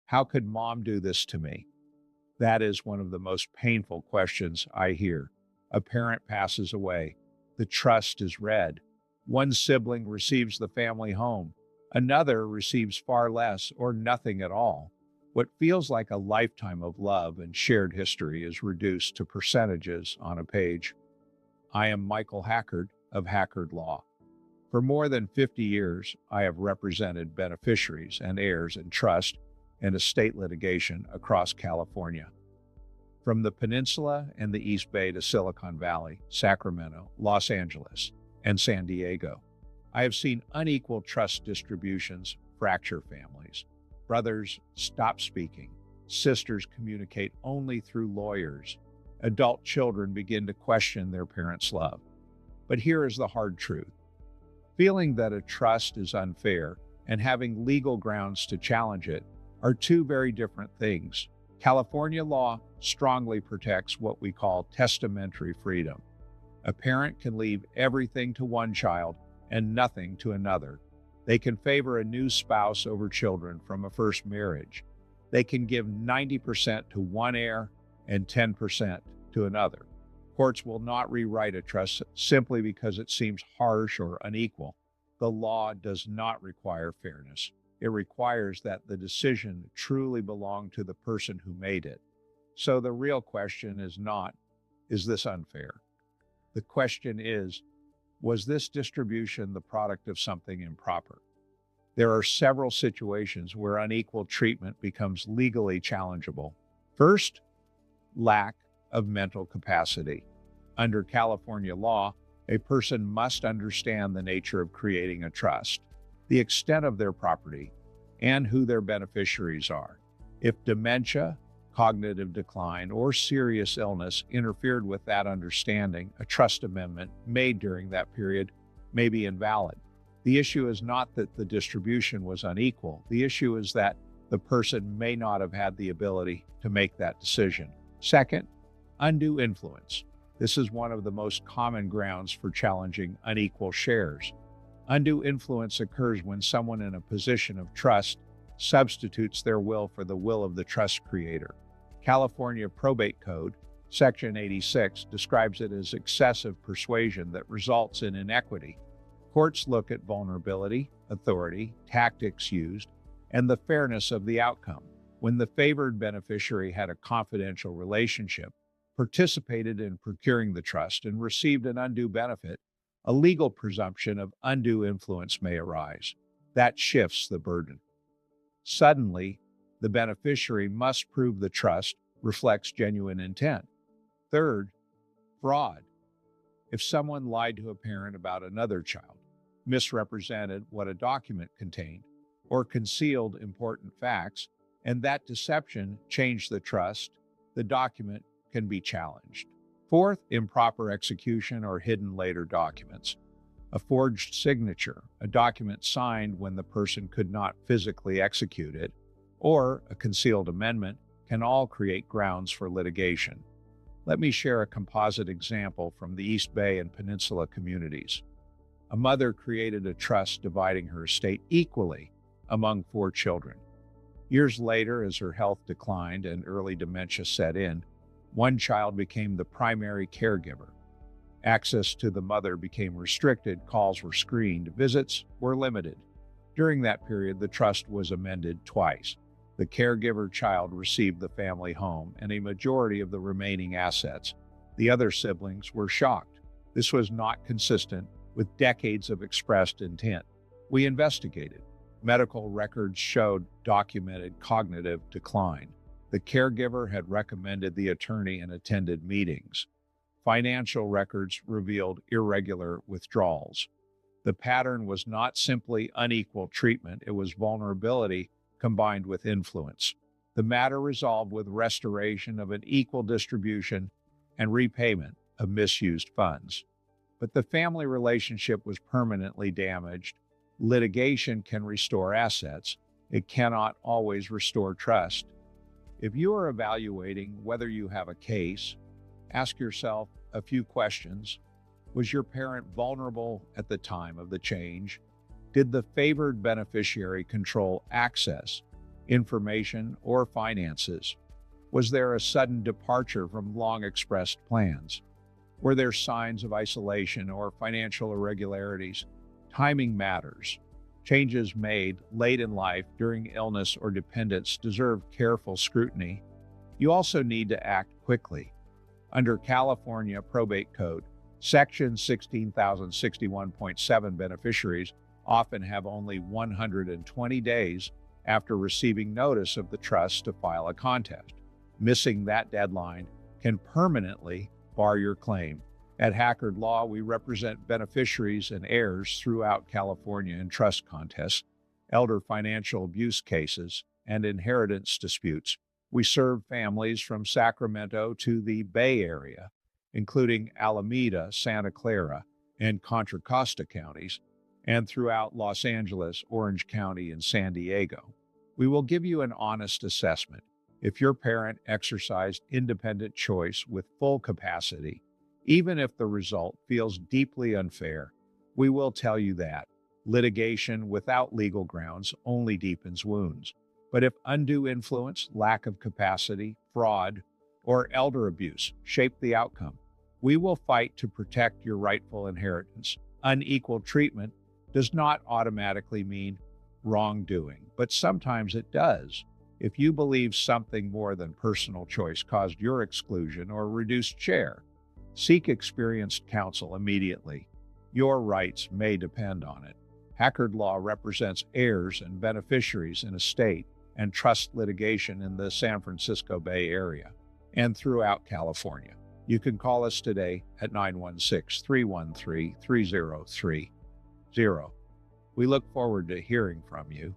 How could mom do this to me? That is one of the most painful questions I hear. A parent passes away. The trust is read. One sibling receives the family home. Another receives far less or nothing at all. What feels like a lifetime of love and shared history is reduced to percentages on a page. I am Michael Hackard of Hackard Law. For more than 50 years, I have represented beneficiaries and heirs in trust and estate litigation across California. From the Peninsula and the East Bay to Silicon Valley, Sacramento, Los Angeles, and San Diego, I have seen unequal trust distributions fracture families. Brothers stop speaking. Sisters communicate only through lawyers. Adult children begin to question their parents' love. But here is the hard truth. Feeling that a trust is unfair and having legal grounds to challenge it are two very different things. California law strongly protects what we call testamentary freedom. A parent can leave everything to one child and nothing to another. They can favor a new spouse over children from a first marriage. They can give 90% to one heir and 10% to another. Courts will not rewrite a trust simply because it seems harsh or unequal. The law does not require fairness. It requires that the decision truly belong to the person who made it. So the real question is not, is this unfair? The question is, was this distribution the product of something improper? There are several situations where unequal treatment becomes legally challengeable. First, lack of mental capacity. Under California law, a person must understand the nature of creating a trust, the extent of their property, and who their beneficiaries are. If dementia, cognitive decline, or serious illness interfered with that understanding, a trust amendment made during that period may be invalid. The issue is not that the distribution was unequal. The issue is that the person may not have had the ability to make that decision. Second, undue influence. This is one of the most common grounds for challenging unequal shares. Undue influence occurs when someone in a position of trust substitutes their will for the will of the trust creator. California Probate Code, Section 86, describes it as excessive persuasion that results in inequity. Courts look at vulnerability, authority, tactics used, and the fairness of the outcome. When the favored beneficiary had a confidential relationship, participated in procuring the trust, and received an undue benefit, a legal presumption of undue influence may arise. That shifts the burden. Suddenly, the beneficiary must prove the trust reflects genuine intent. Third, fraud. If someone lied to a parent about another child, misrepresented what a document contained, or concealed important facts, and that deception changed the trust, the document can be challenged. Fourth, improper execution or hidden later documents. A forged signature, a document signed when the person could not physically execute it, or a concealed amendment can all create grounds for litigation. Let me share a composite example from the East Bay and Peninsula communities. A mother created a trust dividing her estate equally among 4 children. Years later, as her health declined and early dementia set in, one child became the primary caregiver. Access to the mother became restricted, calls were screened, visits were limited. During that period, the trust was amended twice. The caregiver child received the family home and a majority of the remaining assets. The other siblings were shocked. This was not consistent with decades of expressed intent. We investigated. Medical records showed documented cognitive decline. The caregiver had recommended the attorney and attended meetings. Financial records revealed irregular withdrawals. The pattern was not simply unequal treatment, it was vulnerability combined with influence. The matter resolved with restoration of an equal distribution and repayment of misused funds. But the family relationship was permanently damaged. Litigation can restore assets. It cannot always restore trust. If you are evaluating whether you have a case, ask yourself a few questions. Was your parent vulnerable at the time of the change? Did the favored beneficiary control access? information, or finances? Was there a sudden departure from long-expressed plans? Were there signs of isolation or financial irregularities? Timing matters. Changes made late in life during illness or dependence deserve careful scrutiny. You also need to act quickly. Under California Probate Code, Section 16061.7, beneficiaries often have only 120 days after receiving notice of the trust to file a contest. Missing that deadline can permanently bar your claim. At Hackard Law, we represent beneficiaries and heirs throughout California in trust contests, elder financial abuse cases, and inheritance disputes. We serve families from Sacramento to the Bay Area, including Alameda, Santa Clara, and Contra Costa counties, and throughout Los Angeles, Orange County, and San Diego. We will give you an honest assessment. If your parent exercised independent choice with full capacity, even if the result feels deeply unfair, we will tell you that. Litigation without legal grounds only deepens wounds. But if undue influence, lack of capacity, fraud, or elder abuse shape the outcome, we will fight to protect your rightful inheritance. Unequal treatment does not automatically mean wrongdoing, but sometimes it does. If you believe something more than personal choice caused your exclusion or reduced share, seek experienced counsel immediately. Your rights may depend on it. Hackard Law represents heirs and beneficiaries in estate and trust litigation in the San Francisco Bay Area and throughout California. You can call us today at 916-313-3030. We look forward to hearing from you.